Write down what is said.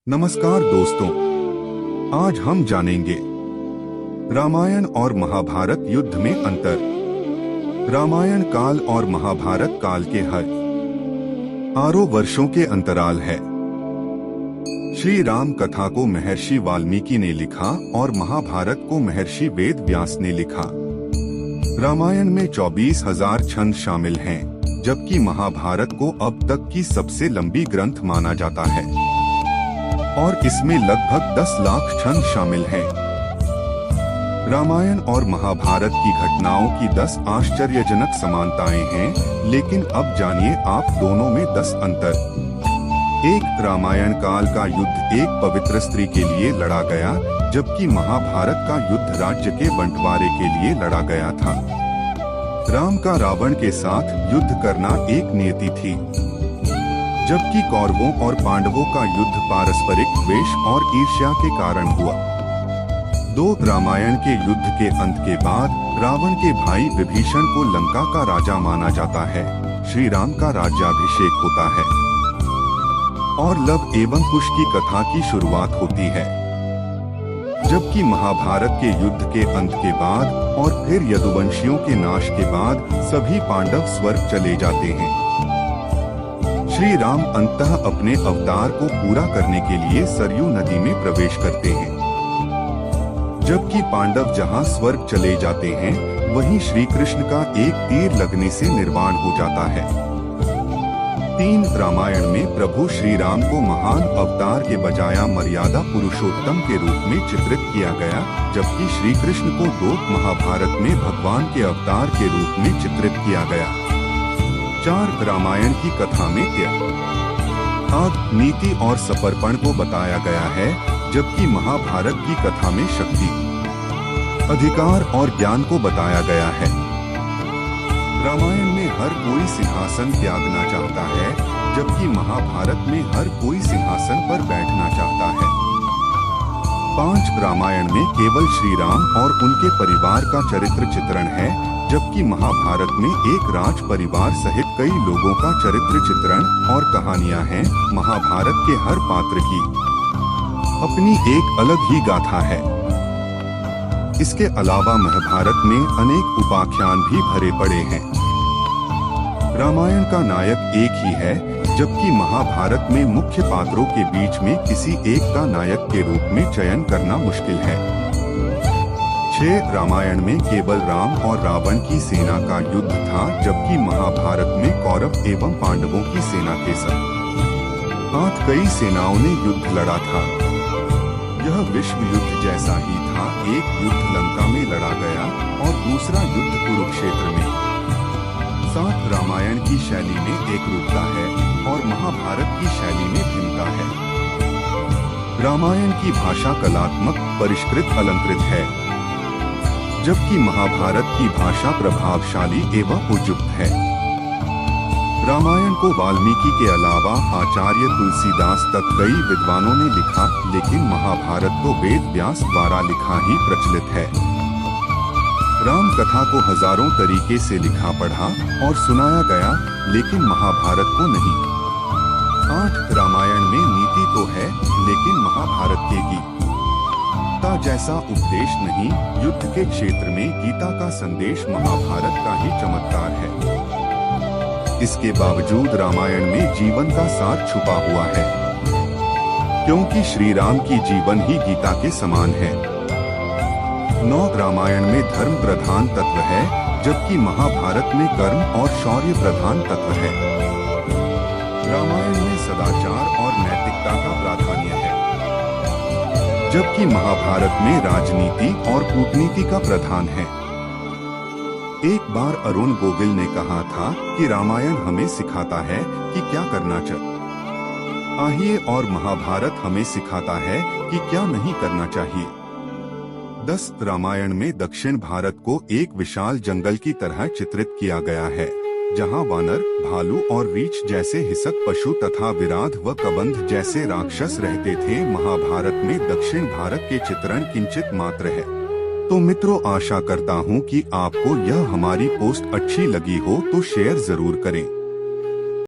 नमस्कार दोस्तों, आज हम जानेंगे रामायण और महाभारत युद्ध में अंतर। रामायण काल और महाभारत काल के हजारों वर्षों के अंतराल है। श्री राम कथा को महर्षि वाल्मीकि ने लिखा और महाभारत को महर्षि वेद व्यास ने लिखा। रामायण में 24,000 छंद शामिल हैं, जबकि महाभारत को अब तक की सबसे लंबी ग्रंथ माना जाता है और इसमें लगभग 10 लाख छंद शामिल हैं। रामायण और महाभारत की घटनाओं की 10 आश्चर्यजनक समानताएं हैं, लेकिन अब जानिए आप दोनों में 10 अंतर। एक, रामायण काल का युद्ध एक पवित्र स्त्री के लिए लड़ा गया, जबकि महाभारत का युद्ध राज्य के बंटवारे के लिए लड़ा गया था। राम का रावण के साथ युद्ध करना एक नियति थी, जबकि कौरवों और पांडवों का युद्ध पारस्परिक द्वेष और ईर्ष्या के कारण हुआ। 2, रामायण के युद्ध के अंत के बाद रावण के भाई विभीषण को लंका का राजा माना जाता है। श्री राम का राज्याभिषेक होता है और लव एवं कुश की कथा की शुरुआत होती है, जबकि महाभारत के युद्ध के अंत के बाद और फिर यदुवंशियों के नाश के बाद सभी पांडव स्वर्ग चले जाते हैं। श्री राम अंततः अपने अवतार को पूरा करने के लिए सरयू नदी में प्रवेश करते हैं, जबकि पांडव जहां स्वर्ग चले जाते हैं, वहीं श्री कृष्ण का एक तीर लगने से निर्वाण हो जाता है। 3, रामायण में प्रभु श्री राम को महान अवतार के बजाय मर्यादा पुरुषोत्तम के रूप में चित्रित किया गया, जबकि श्री कृष्ण को दूत महाभारत में भगवान के अवतार के रूप में चित्रित किया गया। 4, रामायण की कथा में त्याग, नीति और समर्पण को बताया गया है, जबकि महाभारत की कथा में शक्ति, अधिकार और ज्ञान को बताया गया है। रामायण में हर कोई सिंहासन त्यागना चाहता है, जबकि महाभारत में हर कोई सिंहासन पर बैठना चाहता है। 5, रामायण में केवल श्री राम और उनके परिवार का चरित्र चित्रण है, जबकि महाभारत में एक राज परिवार सहित कई लोगों का चरित्र चित्रण और कहानियां हैं। महाभारत के हर पात्र की अपनी एक अलग ही गाथा है। इसके अलावा महाभारत में अनेक उपाख्यान भी भरे पड़े हैं। रामायण का नायक एक ही है, जबकि महाभारत में मुख्य पात्रों के बीच में किसी एक का नायक के रूप में चयन करना मुश्किल है। 6, रामायण में केवल राम और रावण की सेना का युद्ध था, जबकि महाभारत में कौरव एवं पांडवों की सेना के साथ कई सेनाओं ने युद्ध लड़ा था। यह विश्व युद्ध जैसा ही था, एक युद्ध लंका में लड़ा गया और दूसरा युद्ध कुरुक्षेत्र में। 7, रामायण की शैली में एकरूपता है और महाभारत की शैली में भिन्नता है। रामायण की भाषा कलात्मक, परिष्कृत, अलंकृत है, जबकि महाभारत की भाषा प्रभावशाली एवं उपयुक्त है। रामायण को वाल्मीकि के अलावा आचार्य तुलसीदास तक कई विद्वानों ने लिखा, लेकिन महाभारत को वेद व्यास द्वारा लिखा ही प्रचलित है। राम कथा को हजारों तरीके से लिखा, पढ़ा और सुनाया गया, लेकिन महाभारत को नहीं। 8, रामायण में नीति तो है, लेकिन महाभारत के गीता जैसा उपदेश नहीं। युद्ध के क्षेत्र में गीता का संदेश महाभारत का ही चमत्कार है। इसके बावजूद रामायण में जीवन का सार छुपा हुआ है, क्योंकि श्री राम की जीवन ही गीता के समान है। 9, रामायण में धर्म प्रधान तत्व है, जबकि महाभारत में कर्म और शौर्य प्रधान तत्व है। रामायण में सदाचार और नैतिकता का प्राधान्य है, जबकि महाभारत में राजनीति और कूटनीति का प्रधान है। एक बार अरुण गोविल ने कहा था कि रामायण हमें सिखाता है कि क्या करना चाहिए और महाभारत हमें सिखाता है कि क्या नहीं करना चाहिए। 10, रामायण में दक्षिण भारत को एक विशाल जंगल की तरह चित्रित किया गया है, जहां वानर, भालू और रीछ जैसे हिंसक पशु तथा विराध व कबंध जैसे राक्षस रहते थे। महाभारत में दक्षिण भारत के चित्रण किंचित मात्र है। तो मित्रों, आशा करता हूं कि आपको यह हमारी पोस्ट अच्छी लगी हो तो शेयर जरूर करें।